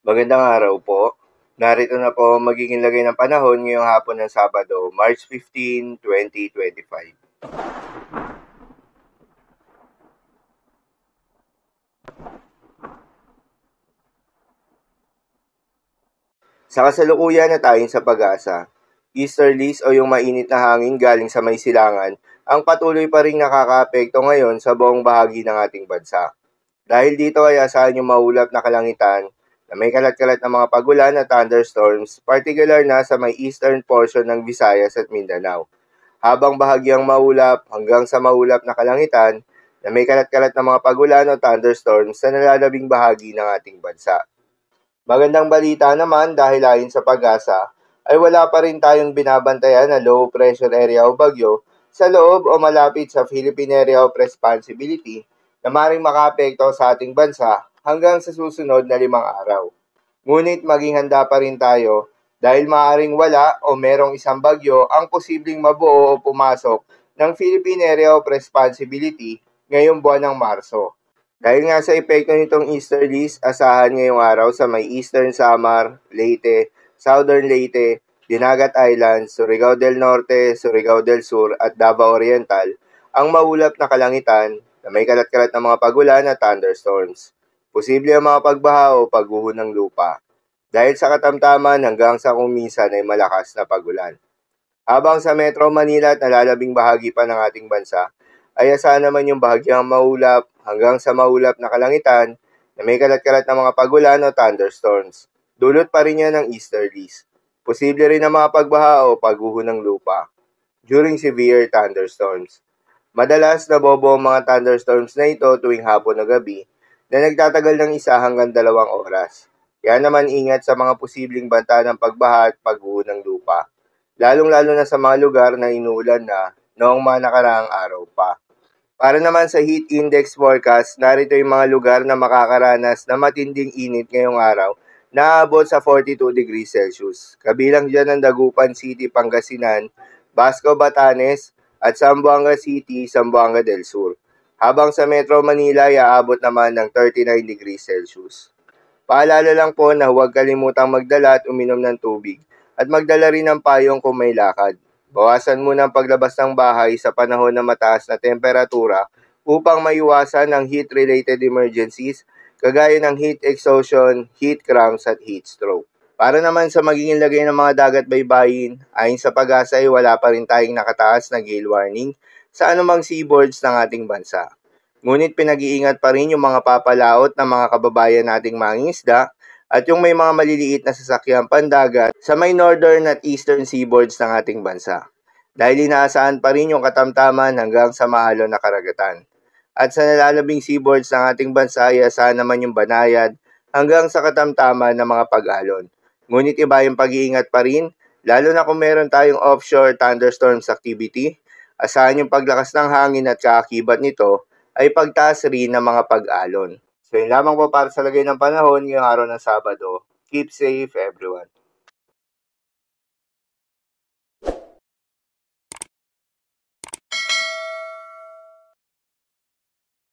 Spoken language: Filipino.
Magandang araw po. Narito na po ang magiging lagay ng panahon ngayong hapon ng Sabado, March 15, 2025. Sa kasalukuyan na tayong sa pag-asa, easterlies o yung mainit na hangin galing sa may silangan ang patuloy pa ring nakakaapekto ngayon sa buong bahagi ng ating bansa. Dahil dito ay asahan yung maulap na kalangitan na may kalat-kalat na mga pagulan at thunderstorms, particular na sa may eastern portion ng Visayas at Mindanao. Habang bahagyang maulap hanggang sa maulap na kalangitan na may kalat-kalat na mga pagulan o thunderstorms sa nalalabing bahagi ng ating bansa. Magandang balita naman dahil ayon sa pag-asa ay wala pa rin tayong binabantayan na low pressure area o bagyo sa loob o malapit sa Philippine Area of Responsibility na maring makaapekto sa ating bansa hanggang sa susunod na 5 araw. Ngunit maging handa pa rin tayo dahil maaaring wala o merong isang bagyo ang posibleng mabuo o pumasok ng Philippine Area of Responsibility ngayong buwan ng Marso. Dahil nga sa epekto nitong easterlies, asahan ngayong araw sa may Eastern Samar, Leyte, Southern Leyte, Dinagat Islands, Surigao del Norte, Surigao del Sur at Davao Oriental ang maulap na kalangitan na may kalat-kalat na mga pagulan at thunderstorms. Posible ang mga pagbaha o pagguho ng lupa. Dahil sa katamtaman hanggang sa kung minsan ay malakas na pagulan. Habang sa Metro Manila at nalalabing bahagi pa ng ating bansa, ay asahan naman yung bahagyang maulap hanggang sa maulap na kalangitan na may kalat-kalat na mga pagulan o thunderstorms. Dulot pa rin yan ng easterlies. Posible rin ang mga pagbaha o pagguho ng lupa during severe thunderstorms. Madalas nabobo ang mga thunderstorms na ito tuwing hapon o gabi na nagtatagal ng 1 hanggang 2 oras. Kaya naman ingat sa mga posibleng banta ng pagbaha at pagguho ng lupa, lalong-lalo na sa mga lugar na inuulan na noong mga nakaraang araw pa. Para naman sa heat index forecast, narito yung mga lugar na makakaranas na matinding init ngayong araw na aabot sa 42 degrees Celsius. Kabilang dyan ang Dagupan City, Pangasinan, Basco, Batanes, at Zamboanga City, Zamboanga del Sur. Habang sa Metro Manila ay aabot naman ng 39 degrees Celsius. Paalala lang po na huwag kalimutang magdala at uminom ng tubig at magdala rin ng payong kung may lakad. Bawasan muna ang paglabas ng bahay sa panahon na mataas na temperatura upang maiwasan ang heat-related emergencies kagaya ng heat exhaustion, heat cramps at heat stroke. Para naman sa magiging lagay ng mga dagat baybayin, ayon sa pag-asa ay wala pa rin tayong nakataas na gale warning sa anumang seaboards ng ating bansa. Ngunit pinag-iingat pa rin yung mga papalaot ng mga kababayan nating mangingisda at yung may mga maliliit na sasakyang pandagat sa may northern at eastern seaboards ng ating bansa. Dahil inaasahan pa rin yung katamtaman hanggang sa maalon na karagatan. At sa nalalabing seaboards ng ating bansa ay asahan naman yung banayad hanggang sa katamtaman ng mga pag-alon. Ngunit iba yung pag-iingat pa rin, lalo na kung meron tayong offshore thunderstorms activity, asahan yung paglakas ng hangin at kaakibat nito ay pagtaas rin ng mga pag-alon. So yun lamang po para sa lagay ng panahon ngayong araw ng Sabado. Keep safe everyone.